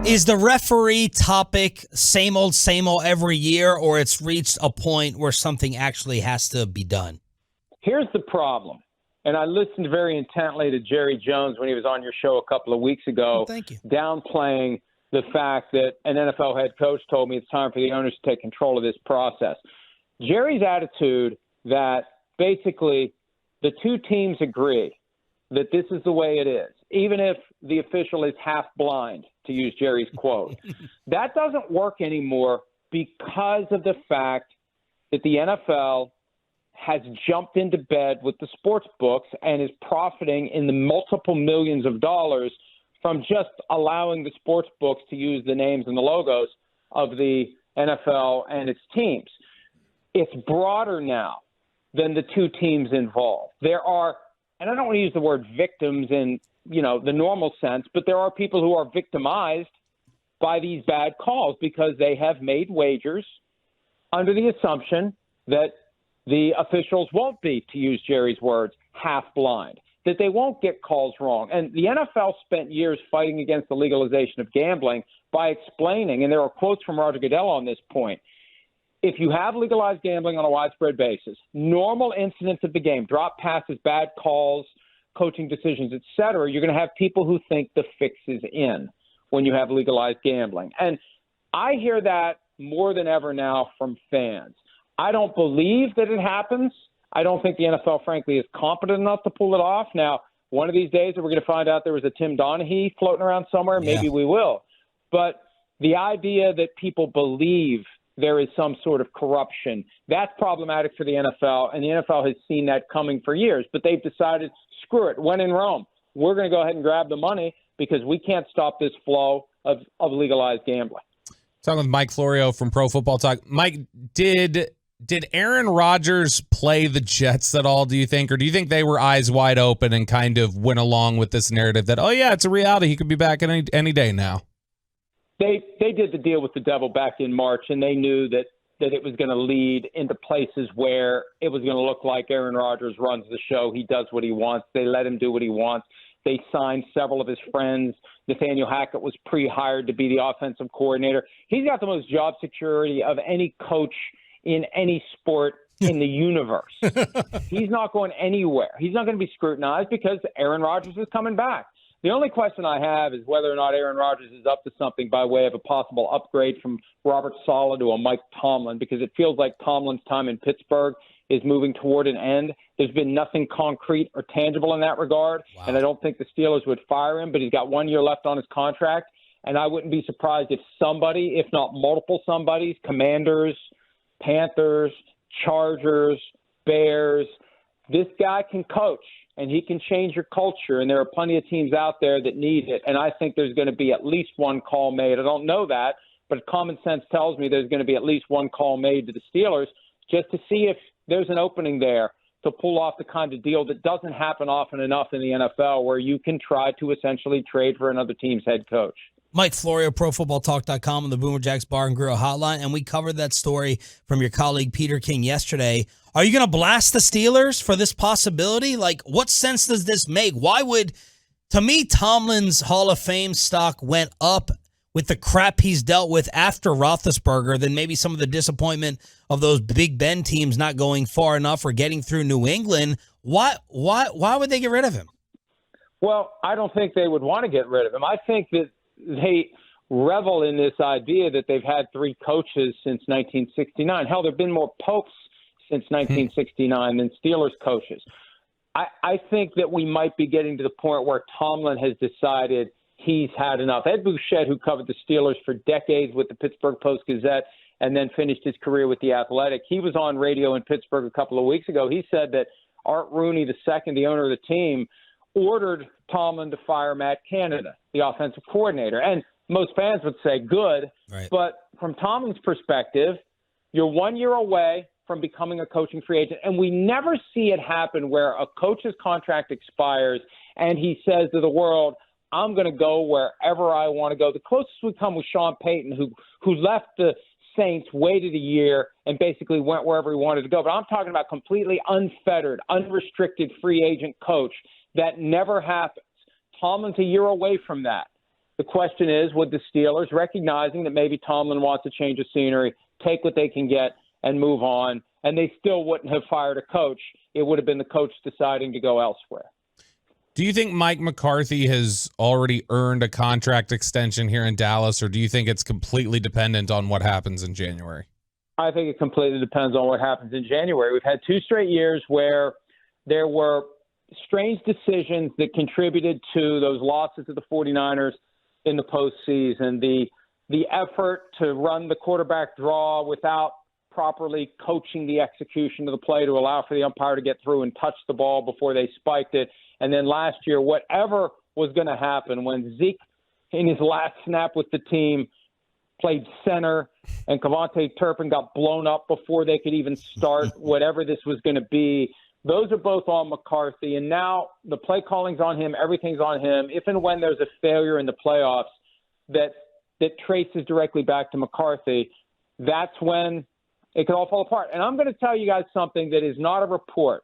Is the referee topic same old every year, or it's reached a point where something actually has to be done? Here's the problem, and I listened very intently to Jerry Jones when he was on your show a couple of weeks ago, Thank you. downplaying the fact that an NFL head coach told me it's time for the owners to take control of this process. Jerry's attitude that basically the two teams agree that this is the way it is, even if the official is half blind, to use Jerry's quote. That doesn't work anymore because of the fact that the NFL has jumped into bed with the sports books and is profiting in the multiple millions of dollars from just allowing the sports books to use the names and the logos of the NFL and its teams. It's broader now than the two teams involved. There are, and I don't want to use the word victims in, the normal sense, but there are people who are victimized by these bad calls because they have made wagers under the assumption that the officials won't be, to use Jerry's words, half blind, that they won't get calls wrong. And the NFL spent years fighting against the legalization of gambling by explaining, and there are quotes from Roger Goodell on this point, if you have legalized gambling on a widespread basis, normal incidents of the game, drop passes, bad calls, coaching decisions, et cetera, you're going to have people who think the fix is in when you have legalized gambling. And I hear that more than ever now from fans. I don't believe that it happens. I don't think the NFL, frankly, is competent enough to pull it off. Now, one of these days, we're going to find out there was a Tim Donaghy floating around somewhere. Maybe we will. But the idea that people believe there is some sort of corruption, that's problematic for the NFL, and the NFL has seen that coming for years. But they've decided, screw it, when in Rome, we're going to go ahead and grab the money because we can't stop this flow of legalized gambling. Talking with Mike Florio from Pro Football Talk. Mike, did Aaron Rodgers play the Jets at all, do you think? Or do you think they were eyes wide open and kind of went along with this narrative that, oh, yeah, it's a reality. He could be back any day now? They did the deal with the devil back in March, and they knew that it was going to lead into places where it was going to look like Aaron Rodgers runs the show. He does what he wants. They let him do what he wants. They signed several of his friends. Nathaniel Hackett was pre-hired to be the offensive coordinator. He's got the most job security of any coach in any sport in the universe. He's not going anywhere. He's not going to be scrutinized because Aaron Rodgers is coming back. The only question I have is whether or not Aaron Rodgers is up to something by way of a possible upgrade from Robert Saleh to a Mike Tomlin, because it feels like Tomlin's time in Pittsburgh is moving toward an end. There's been nothing concrete or tangible in that regard, and I don't think the Steelers would fire him, but he's got 1 year left on his contract, and I wouldn't be surprised if somebody, if not multiple somebodies, Commanders, Panthers, Chargers, Bears, this guy can coach and he can change your culture, and there are plenty of teams out there that need it, and I think there's going to be at least one call made. I don't know that, but common sense tells me there's going to be at least one call made to the Steelers just to see if there's an opening there to pull off the kind of deal that doesn't happen often enough in the NFL, where you can try to essentially trade for another team's head coach. Mike Florio, ProFootballTalk.com on the Boomer Jacks Bar and Grill Hotline, and we covered that story from your colleague Peter King yesterday. Are you going to blast the Steelers for this possibility? Like, what sense does this make? Why would, to me, Tomlin's Hall of Fame stock went up with the crap he's dealt with after Roethlisberger than maybe some of the disappointment of those Big Ben teams not going far enough or getting through New England. Why would they get rid of him? Well, I don't think they would want to get rid of him. I think that they revel in this idea that they've had three coaches since 1969. Hell, there have been more popes since 1969 than Steelers coaches. I think that we might be getting to the point where Tomlin has decided he's had enough. Ed Bouchette, who covered the Steelers for decades with the Pittsburgh Post-Gazette and then finished his career with The Athletic, he was on radio in Pittsburgh a couple of weeks ago. He said that Art Rooney II, the owner of the team, ordered Tomlin to fire Matt Canada, the offensive coordinator. And most fans would say good, right. But from Tomlin's perspective, you're 1 year away from becoming a coaching free agent. And we never see it happen where a coach's contract expires and he says to the world, I'm going to go wherever I want to go. The closest we come with Sean Payton, who left the Saints, waited a year, and basically went wherever he wanted to go. But I'm talking about completely unfettered, unrestricted free agent coach. That never happens. Tomlin's a year away from that. The question is, would the Steelers, recognizing that maybe Tomlin wants a change of scenery, take what they can get and move on? And they still wouldn't have fired a coach. It would have been the coach deciding to go elsewhere. Do you think Mike McCarthy has already earned a contract extension here in Dallas, or do you think it's completely dependent on what happens in January? I think it completely depends on what happens in January. We've had 2 straight years where there were strange decisions that contributed to those losses to the 49ers in the postseason. The effort to run the quarterback draw without properly coaching the execution of the play to allow for the umpire to get through and touch the ball before they spiked it. And then last year, whatever was going to happen when Zeke, in his last snap with the team, played center and Kevontae Turpin got blown up before they could even start, whatever this was going to be, those are both on McCarthy. And now the play calling's on him. Everything's on him. If and when there's a failure in the playoffs that traces directly back to McCarthy, that's when it could all fall apart. And I'm going to tell you guys something that is not a report,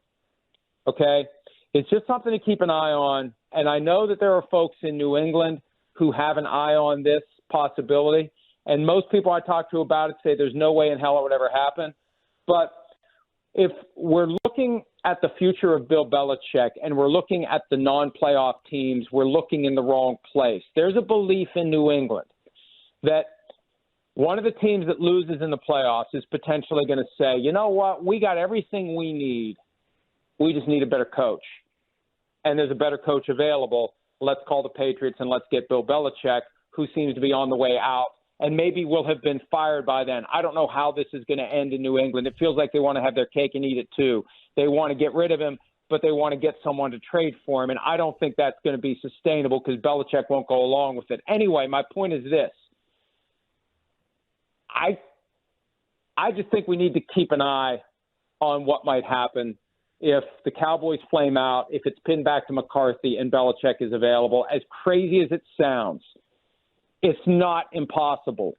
okay? It's just something to keep an eye on. And I know that there are folks in New England who have an eye on this possibility. And most people I talk to about it say there's no way in hell it would ever happen. But if we're looking at the future of Bill Belichick and we're looking at the non-playoff teams, we're looking in the wrong place. There's a belief in New England that one of the teams that loses in the playoffs is potentially going to say, you know what, we got everything we need. We just need a better coach. And there's a better coach available. Let's call the Patriots and let's get Bill Belichick, who seems to be on the way out. And maybe will have been fired by then. I don't know how this is going to end in New England. It feels like they want to have their cake and eat it too. They want to get rid of him, but they want to get someone to trade for him. And I don't think that's going to be sustainable because Belichick won't go along with it. Anyway, my point is this. I just think we need to keep an eye on what might happen if the Cowboys flame out, if it's pinned back to McCarthy and Belichick is available. As crazy as it sounds, it's not impossible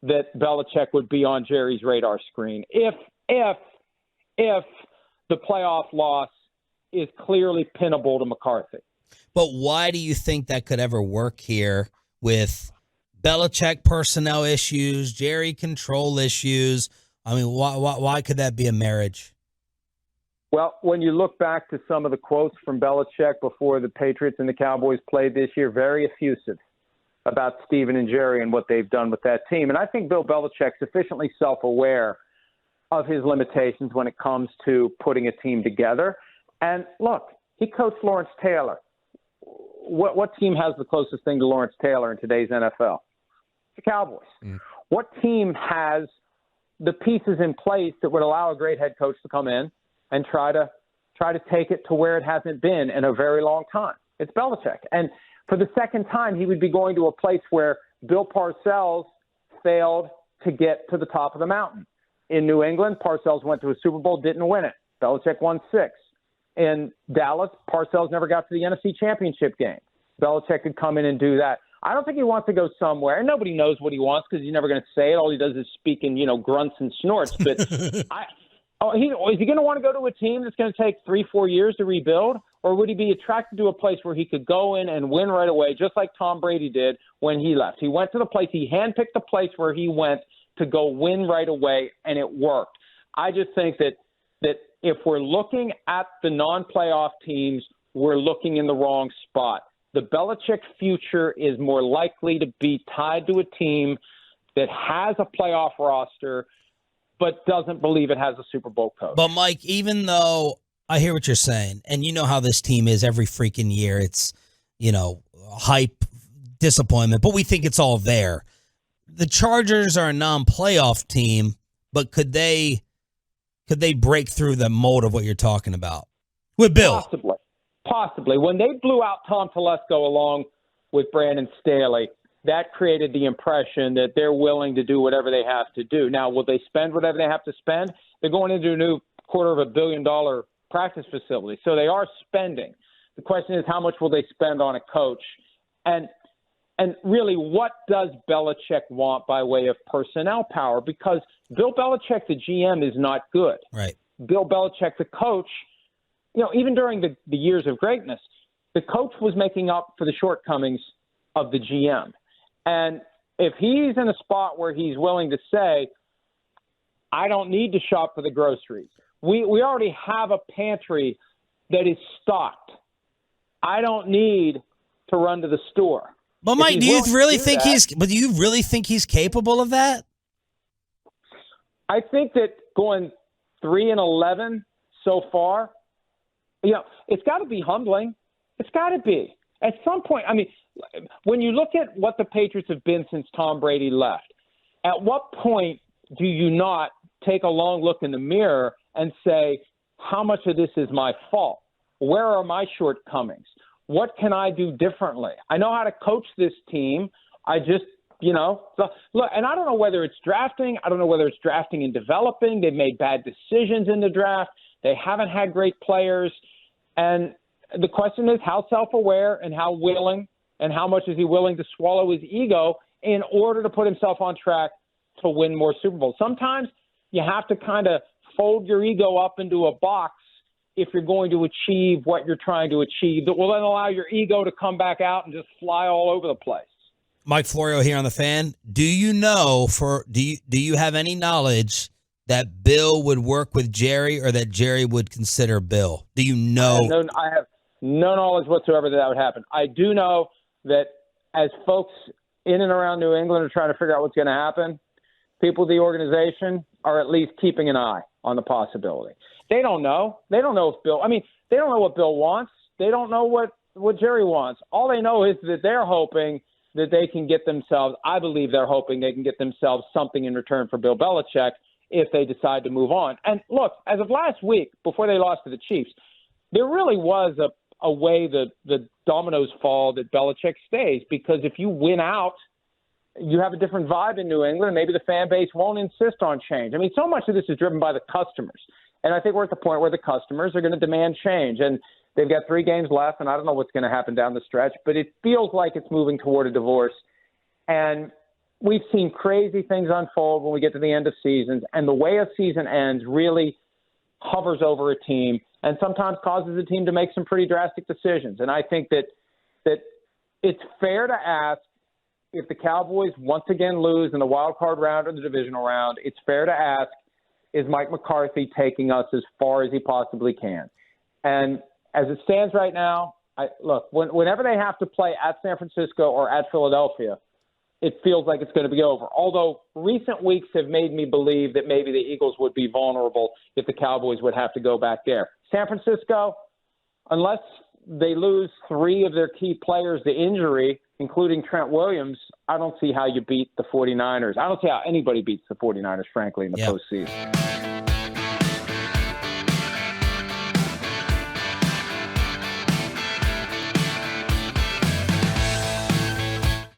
that Belichick would be on Jerry's radar screen if the playoff loss is clearly pinnable to McCarthy. But why do you think that could ever work here with Belichick personnel issues, Jerry control issues? I mean, why could that be a marriage? Well, when you look back to some of the quotes from Belichick before the Patriots and the Cowboys played this year, very effusive about Steven and Jerry and what they've done with that team. And I think Bill Belichick's sufficiently self-aware of his limitations when it comes to putting a team together. And look, he coached Lawrence Taylor. What team has the closest thing to Lawrence Taylor in today's NFL? The Cowboys. What team has the pieces in place that would allow a great head coach to come in and try to take it to where it hasn't been in a very long time? It's Belichick. And for the second time, he would be going to a place where Bill Parcells failed to get to the top of the mountain. In New England, Parcells went to a Super Bowl, didn't win it. Belichick won 6. In Dallas, Parcells never got to the NFC Championship game. Belichick could come in and do that. I don't think he wants to go somewhere, and nobody knows what he wants because he's never going to say it. All he does is speak in, grunts and snorts. But is he going to want to go to a team that's going to take 3-4 years to rebuild? Or would he be attracted to a place where he could go in and win right away, just like Tom Brady did when he left? He went to the place, he handpicked the place where he went to go win right away, and it worked. I just think that if we're looking at the non-playoff teams, we're looking in the wrong spot. The Belichick future is more likely to be tied to a team that has a playoff roster but doesn't believe it has a Super Bowl coach. But, Mike, even though I hear what you're saying, and you know how this team is every freaking year, it's, hype, disappointment, but we think it's all there. The Chargers are a non-playoff team, but could they break through the mold of what you're talking about with Bill? Possibly. When they blew out Tom Telesco along with Brandon Staley, that created the impression that they're willing to do whatever they have to do. Now, will they spend whatever they have to spend? They're going into a new $250 million practice facility, so they are spending. The question is, how much will they spend on a coach? And really, what does Belichick want by way of personnel power? Because Bill Belichick, the GM, is not good. Right. Bill Belichick, the coach, even during the years of greatness, the coach was making up for the shortcomings of the GM. And if he's in a spot where he's willing to say, I don't need to shop for the groceries. We already have a pantry that is stocked. I don't need to run to the store. But Mike, do you really think he's capable of that? I think that going 3-11 so far, it's got to be humbling. It's got to be. At some point, I mean, when you look at what the Patriots have been since Tom Brady left, at what point do you not take a long look in the mirror and say, how much of this is my fault? Where are my shortcomings? What can I do differently? I know how to coach this team. I just, look, and I don't know whether it's drafting. I don't know whether it's drafting and developing. They've made bad decisions in the draft. They haven't had great players. And the question is how self-aware and how willing and how much is he willing to swallow his ego in order to put himself on track to win more Super Bowls. Sometimes you have to kind of fold your ego up into a box if you're going to achieve what you're trying to achieve that will then allow your ego to come back out and just fly all over the place. Mike Florio here on The Fan. Do you have any knowledge that Bill would work with Jerry or that Jerry would consider Bill? Do you know? I have no knowledge whatsoever that would happen. I do know that as folks in and around New England are trying to figure out what's going to happen, people in the organization are at least keeping an eye on the possibility. They don't know. They don't know if Bill – I mean, they don't know what Bill wants. They don't know what Jerry wants. All they know is that they're hoping that they can get themselves – I believe they're hoping they can get themselves something in return for Bill Belichick if they decide to move on. And look, as of last week, before they lost to the Chiefs, there really was a way the dominoes fall that Belichick stays, because if you win out, you have a different vibe in New England. Maybe the fan base won't insist on change. I mean, so much of this is driven by the customers. And I think we're at the point where the customers are going to demand change. And they've got 3 games left, and I don't know what's going to happen down the stretch, but it feels like it's moving toward a divorce. And we've seen crazy things unfold when we get to the end of seasons, and the way a season ends really hovers over a team and sometimes causes a team to make some pretty drastic decisions. And I think that it's fair to ask, if the Cowboys once again lose in the wild card round or the divisional round, it's fair to ask, is Mike McCarthy taking us as far as he possibly can? And as it stands right now, whenever they have to play at San Francisco or at Philadelphia, it feels like it's going to be over. Although recent weeks have made me believe that maybe the Eagles would be vulnerable if the Cowboys would have to go back there. San Francisco, unless they lose 3 of their key players to injury, including Trent Williams, I don't see how you beat the 49ers. I don't see how anybody beats the 49ers, frankly, in the postseason.